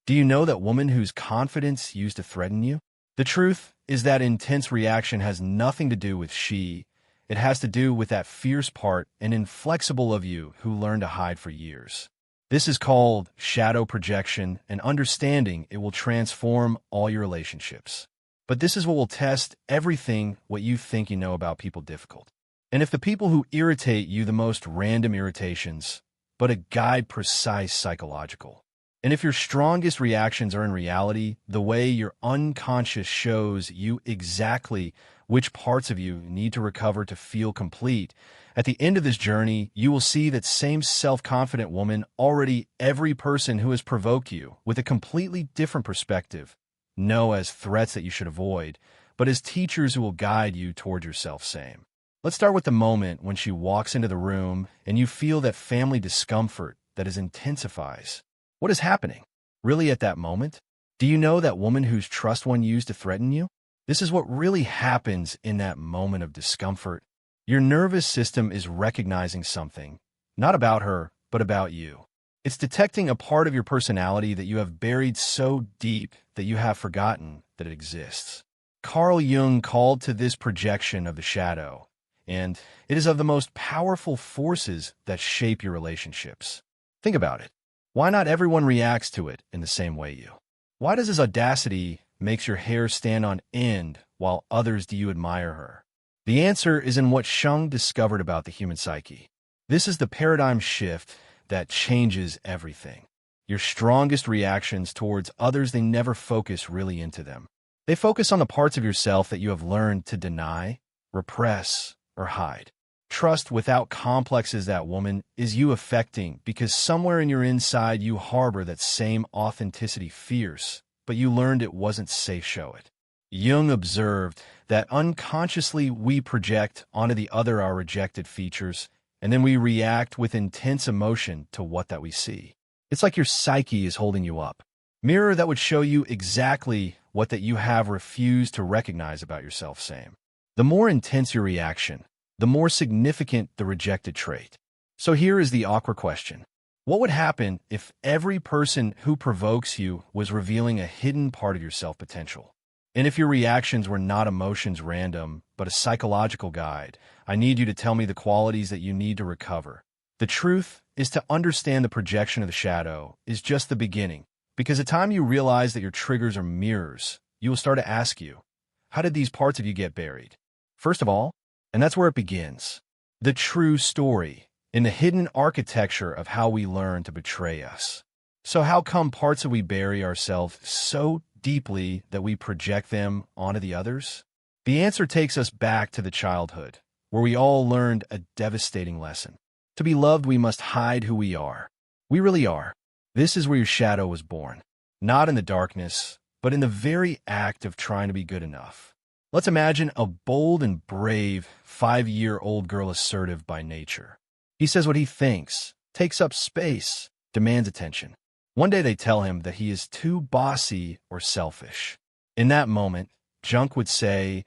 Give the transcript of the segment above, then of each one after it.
Do you know that woman whose confidence used to threaten you? The truth is that intense reaction has nothing to do with she. It has to do with that fierce part and inflexible of you who learned to hide for years. This is called shadow projection, and understanding it will transform all your relationships. But this is what will test everything what you think you know about people difficult. And if the people who irritate you the most random irritations, but a guide precise psychological. And if your strongest reactions are in reality, the way your unconscious shows you exactly which parts of you need to recover to feel complete, at the end of this journey, you will see that same self-confident woman already every person who has provoked you with a completely different perspective, no as threats that you should avoid, but as teachers who will guide you toward yourself same. Let's start with the moment when she walks into the room and you feel that family discomfort that is intensifies. What is happening? Really at that moment? Do you know that woman whose trust one used to threaten you? This is what really happens in that moment of discomfort. Your nervous system is recognizing something, not about her, but about you. It's detecting a part of your personality that you have buried so deep that you have forgotten that it exists. Carl Jung called to this projection of the shadow, and it is of the most powerful forces that shape your relationships. Think about it. Why not everyone reacts to it in the same way you? Why does his audacity makes your hair stand on end while others do you admire her? The answer is in what Jung discovered about the human psyche. This is the paradigm shift that changes everything. Your strongest reactions towards others, they never focus really into them. They focus on the parts of yourself that you have learned to deny, repress, or hide. Trust without complexes that woman is you affecting because somewhere in your inside you harbor that same authenticity fierce, but you learned it wasn't safe show it. Jung observed that unconsciously we project onto the other our rejected features, and then we react with intense emotion to what that we see. It's like your psyche is holding you up. Mirror that would show you exactly what that you have refused to recognize about yourself same. The more intense your reaction, the more significant the rejected trait. So here is the awkward question. What would happen if every person who provokes you was revealing a hidden part of your self-potential? And if your reactions were not emotions random, but a psychological guide, I need you to tell me the qualities that you need to recover. The truth is to understand the projection of the shadow is just the beginning, because the time you realize that your triggers are mirrors, you will start to ask you, how did these parts of you get buried? First of all, and that's where it begins, the true story, in the hidden architecture of how we learn to betray us. So how come parts of we bury ourselves so deeply that we project them onto the others? The answer takes us back to the childhood, where we all learned a devastating lesson. To be loved, we must hide who we are. We really are. This is where your shadow was born, not in the darkness, but in the very act of trying to be good enough. Let's imagine a bold and brave 5-year-old girl, assertive by nature. He says what he thinks, takes up space, demands attention. One day they tell him that he is too bossy or selfish. In that moment, Jung would say,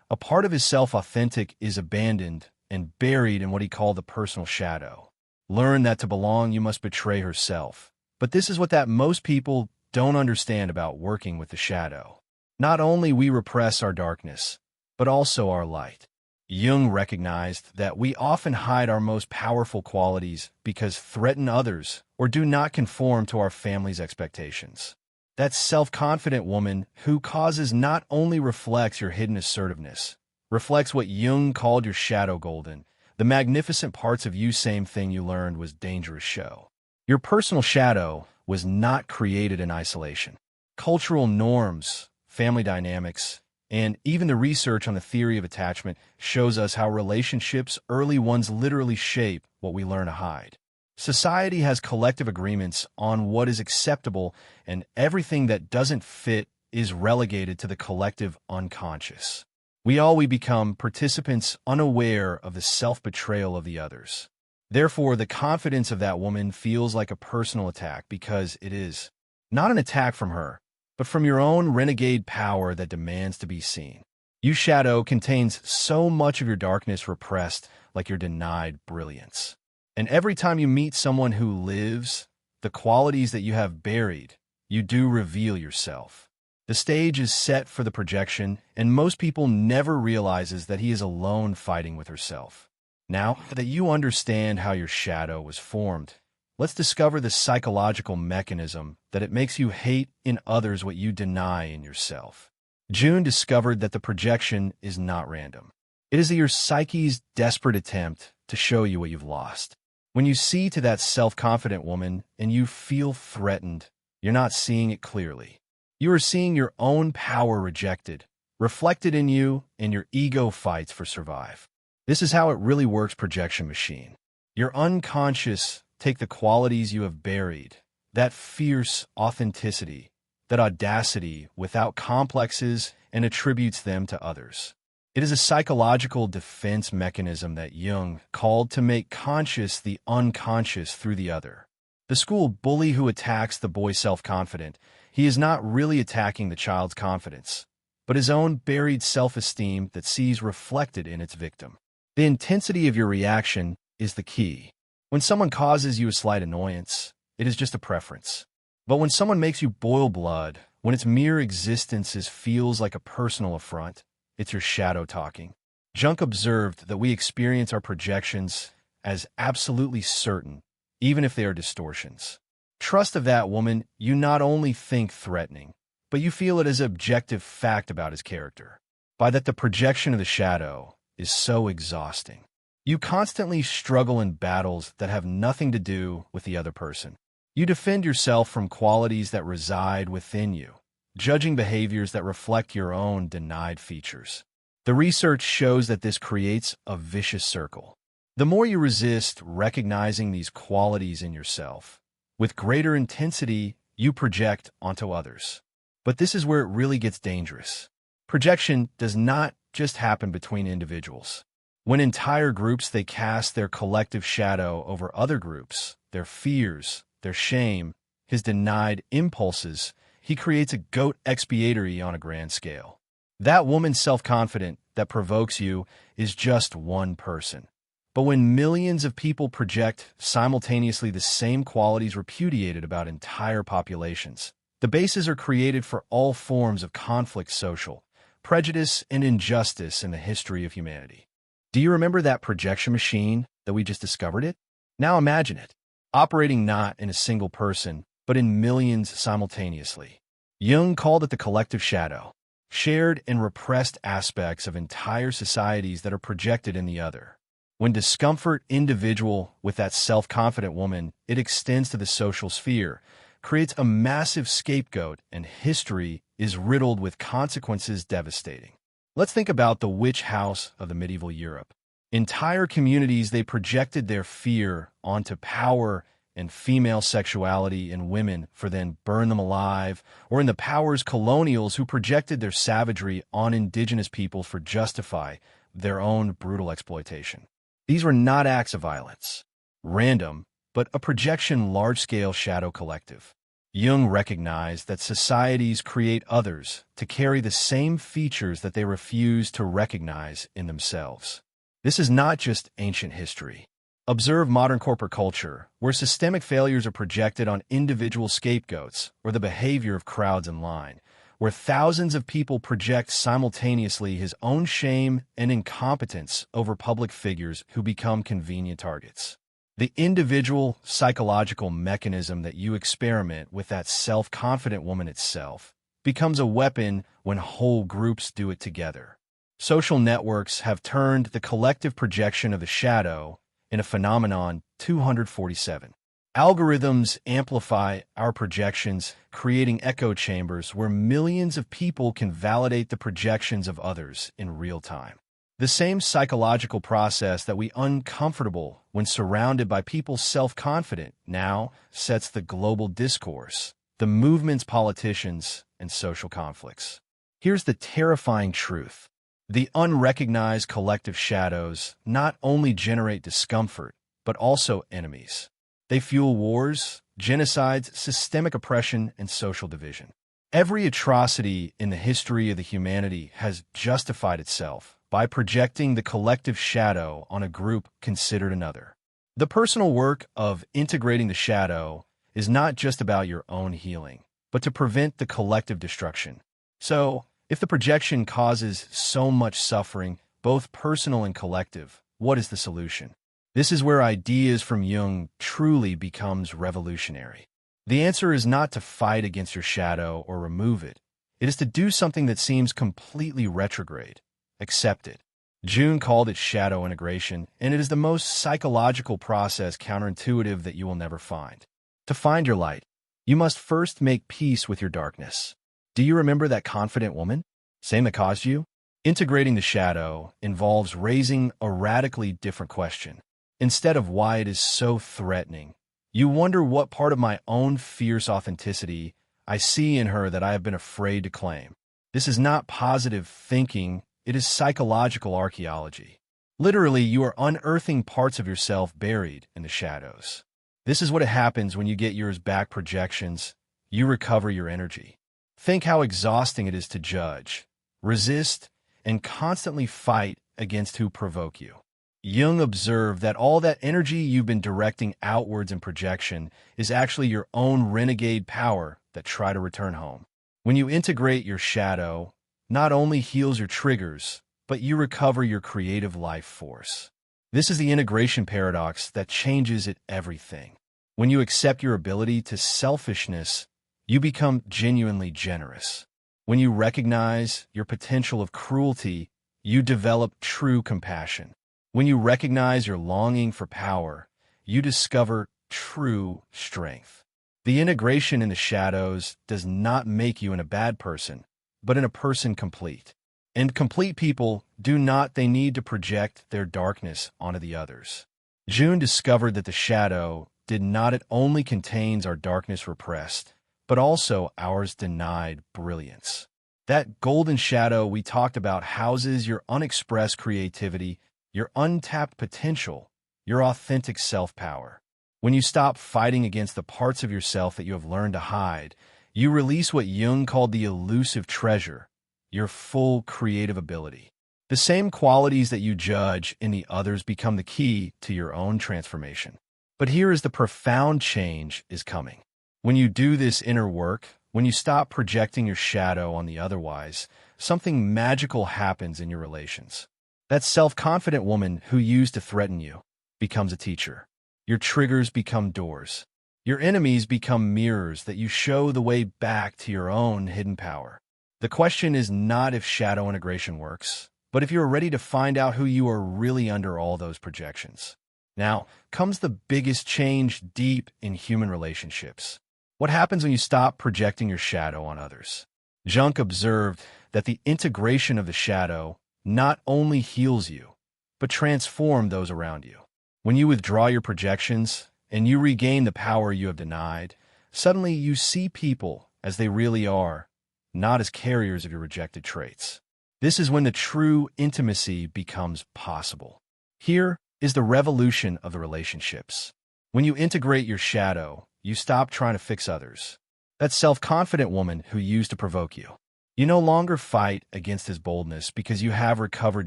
a part of his self-authentic is abandoned and buried in what he called the personal shadow. Learn that to belong, you must betray herself. But this is what that most people don't understand about working with the shadow. Not only we repress our darkness, but also our light. Jung recognized that we often hide our most powerful qualities because threaten others or do not conform to our family's expectations. That self-confident woman who causes not only reflects your hidden assertiveness, reflects what Jung called your shadow golden, the magnificent parts of you same thing you learned was dangerous show. Your personal shadow was not created in isolation. Cultural norms, family dynamics, and even the research on the theory of attachment shows us how relationships, early ones, literally shape what we learn to hide. Society has collective agreements on what is acceptable, and everything that doesn't fit is relegated to the collective unconscious. We become participants unaware of the self-betrayal of the others. Therefore, the confidence of that woman feels like a personal attack because it is not an attack from her, but from your own renegade power that demands to be seen. Your shadow contains so much of your darkness repressed, like your denied brilliance. And every time you meet someone who lives the qualities that you have buried, you do reveal yourself. The stage is set for the projection, and most people never realizes that he is alone fighting with herself. Now that you understand how your shadow was formed, let's discover the psychological mechanism that it makes you hate in others what you deny in yourself. Jung discovered that the projection is not random. It is your psyche's desperate attempt to show you what you've lost. When you see to that self-confident woman and you feel threatened, you're not seeing it clearly. You are seeing your own power rejected, reflected in you, and your ego fights for survive. This is how it really works, projection machine. Your unconscious take the qualities you have buried, that fierce authenticity, that audacity without complexes, and attributes them to others. It is a psychological defense mechanism that Jung called to make conscious the unconscious through the other. The school bully who attacks the boy self-confident, he is not really attacking the child's confidence, but his own buried self-esteem that sees reflected in its victim. The intensity of your reaction is the key. When someone causes you a slight annoyance, it is just a preference. But when someone makes you boil blood, when its mere existence feels like a personal affront, it's your shadow talking. Jung observed that we experience our projections as absolutely certain, even if they are distortions. Trust of that woman, you not only think threatening, but you feel it as objective fact about his character. By that, the projection of the shadow is so exhausting. You constantly struggle in battles that have nothing to do with the other person. You defend yourself from qualities that reside within you, judging behaviors that reflect your own denied features. The research shows that this creates a vicious circle. The more you resist recognizing these qualities in yourself, with greater intensity you project onto others. But this is where it really gets dangerous. Projection does not just happen between individuals. When entire groups they cast their collective shadow over other groups, their fears, their shame, his denied impulses, he creates a goat expiatory on a grand scale. That woman self-confident that provokes you is just one person. But when millions of people project simultaneously the same qualities repudiated about entire populations, the bases are created for all forms of conflict, social, prejudice, and injustice in the history of humanity. Do you remember that projection machine that we just discovered it? Now imagine it, operating not in a single person, but in millions simultaneously. Jung called it the collective shadow, shared and repressed aspects of entire societies that are projected in the other. When discomfort individual with that self-confident woman, it extends to the social sphere, creates a massive scapegoat, and history is riddled with consequences devastating. Let's think about the witch house of the medieval Europe. Entire communities, they projected their fear onto power and female sexuality in women for then burn them alive, or in the powers colonials who projected their savagery on indigenous people for justify their own brutal exploitation. These were not acts of violence, random, but a projection large-scale shadow collective. Jung recognized that societies create others to carry the same features that they refuse to recognize in themselves. This is not just ancient history. Observe modern corporate culture, where systemic failures are projected on individual scapegoats, or the behavior of crowds in line, where thousands of people project simultaneously his own shame and incompetence over public figures who become convenient targets. The individual psychological mechanism that you experiment with that self-confident woman itself becomes a weapon when whole groups do it together. Social networks have turned the collective projection of the shadow in a phenomenon 247. Algorithms amplify our projections, creating echo chambers where millions of people can validate the projections of others in real time. The same psychological process that we uncomfortable when surrounded by people self-confident now sets the global discourse, the movements, politicians, and social conflicts. Here's the terrifying truth. The unrecognized collective shadows not only generate discomfort, but also enemies. They fuel wars, genocides, systemic oppression, and social division. Every atrocity in the history of the humanity has justified itself by projecting the collective shadow on a group considered another. The personal work of integrating the shadow is not just about your own healing, but but to prevent the collective destruction. So, if the projection causes so much suffering, both personal and collective, what is the solution? This is where ideas from Jung truly becomes revolutionary. The answer is not to fight against your shadow or remove it. It is to do something that seems completely retrograde. Accept it. Jung called it shadow integration, and it is the most psychological process counterintuitive that you will never find. To find your light, you must first make peace with your darkness. Do you remember that confident woman? Same that caused you? Integrating the shadow involves raising a radically different question. Instead of why it is so threatening, you wonder what part of my own fierce authenticity I see in her that I have been afraid to claim. This is not positive thinking, it is psychological archaeology. Literally, you are unearthing parts of yourself buried in the shadows. This is what happens when you get yours back projections. You recover your energy. Think how exhausting it is to judge, resist, and constantly fight against who provoke you. Jung observed that all that energy you've been directing outwards in projection is actually your own renegade power that try to return home. When you integrate your shadow, not only heals your triggers, but you recover your creative life force. This is the integration paradox that changes everything. When you accept your ability to selfishness, you become genuinely generous. When you recognize your potential of cruelty, you develop true compassion. When you recognize your longing for power, you discover true strength. The integration in the shadows does not make you a bad person, but a person complete. And complete people they need to project their darkness onto the others. Jung discovered that the shadow did not only contains our darkness repressed, but also ours denied brilliance. That golden shadow we talked about houses your unexpressed creativity, your untapped potential, your authentic self-power. When you stop fighting against the parts of yourself that you have learned to hide, you release what Jung called the elusive treasure, your full creative ability. The same qualities that you judge in the others become the key to your own transformation. But here is the profound change is coming. When you do this inner work, when you stop projecting your shadow on the otherwise, something magical happens in your relations. That self-confident woman who used to threaten you becomes a teacher. Your triggers become doors. Your enemies become mirrors that you show the way back to your own hidden power. The question is not if shadow integration works, but if you're ready to find out who you are really under all those projections. Now comes the biggest change deep in human relationships. What happens when you stop projecting your shadow on others? Jung observed that the integration of the shadow not only heals you, but transforms those around you. When you withdraw your projections and you regain the power you have denied, suddenly you see people as they really are, not as carriers of your rejected traits. This is when the true intimacy becomes possible. Here is the revolution of the relationships. When you integrate your shadow, you stop trying to fix others. That self-confident woman who used to provoke you. You no longer fight against his boldness because you have recovered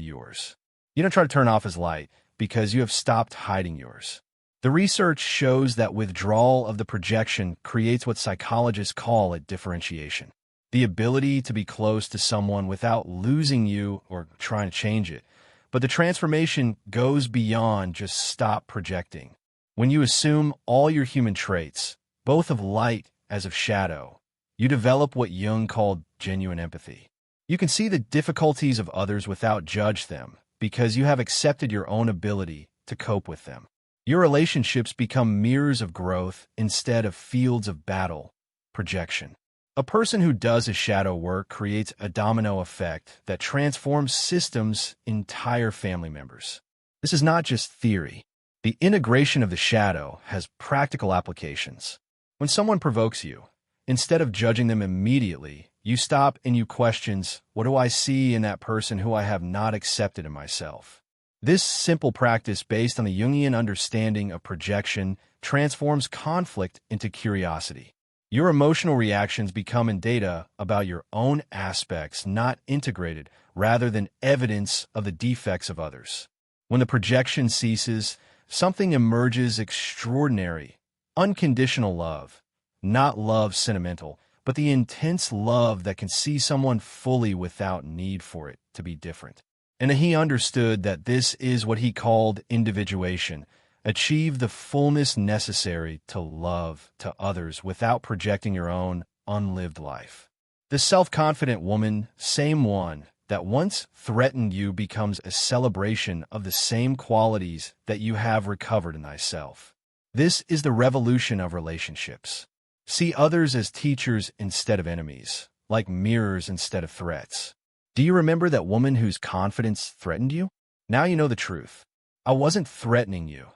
yours. You don't try to turn off his light because you have stopped hiding yours. The research shows that withdrawal of the projection creates what psychologists call a differentiation. The ability to be close to someone without losing you or trying to change it. But the transformation goes beyond just stop projecting. When you assume all your human traits, both of light as of shadow, you develop what Jung called genuine empathy. You can see the difficulties of others without judge them because you have accepted your own ability to cope with them. Your relationships become mirrors of growth instead of fields of battle, projection. A person who does his shadow work creates a domino effect that transforms systems, entire family members. This is not just theory. The integration of the shadow has practical applications. When someone provokes you, instead of judging them immediately, you stop and you question, what do I see in that person who I have not accepted in myself? This simple practice based on the Jungian understanding of projection transforms conflict into curiosity. Your emotional reactions become data about your own aspects, not integrated, rather than evidence of the defects of others. When the projection ceases, something emerges extraordinary, unconditional love, not love sentimental, but the intense love that can see someone fully without need for it to be different. And he understood that this is what he called individuation, achieve the fullness necessary to love to others without projecting your own unlived life. The self-confident woman, same one that once threatened you, becomes a celebration of the same qualities that you have recovered in thyself. This is the revolution of relationships. See others as teachers instead of enemies, like mirrors instead of threats. Do you remember that woman whose confidence threatened you? Now you know the truth. I wasn't threatening you,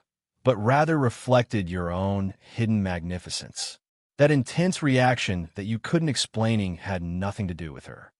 but rather reflected your own hidden magnificence. That intense reaction that you couldn't explain had nothing to do with her.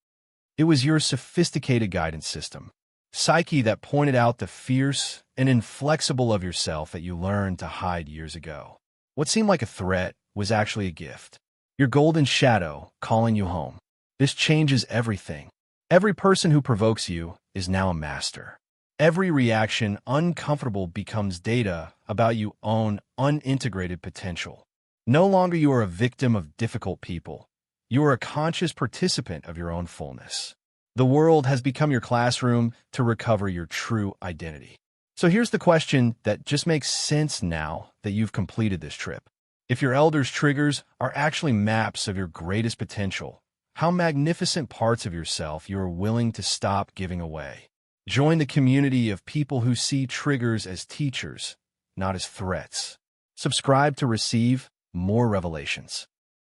It was your sophisticated guidance system, psyche, that pointed out the fierce and inflexible of yourself that you learned to hide years ago. What seemed like a threat was actually a gift. Your golden shadow calling you home. This changes everything. Every person who provokes you is now a master. Every reaction uncomfortable becomes data about your own unintegrated potential. No longer you are a victim of difficult people. You are a conscious participant of your own fullness. The world has become your classroom to recover your true identity. So here's the question that just makes sense now that you've completed this trip. If your elders' triggers are actually maps of your greatest potential, how magnificent parts of yourself you are willing to stop giving away. Join the community of people who see triggers as teachers, not as threats. Subscribe to receive more revelations.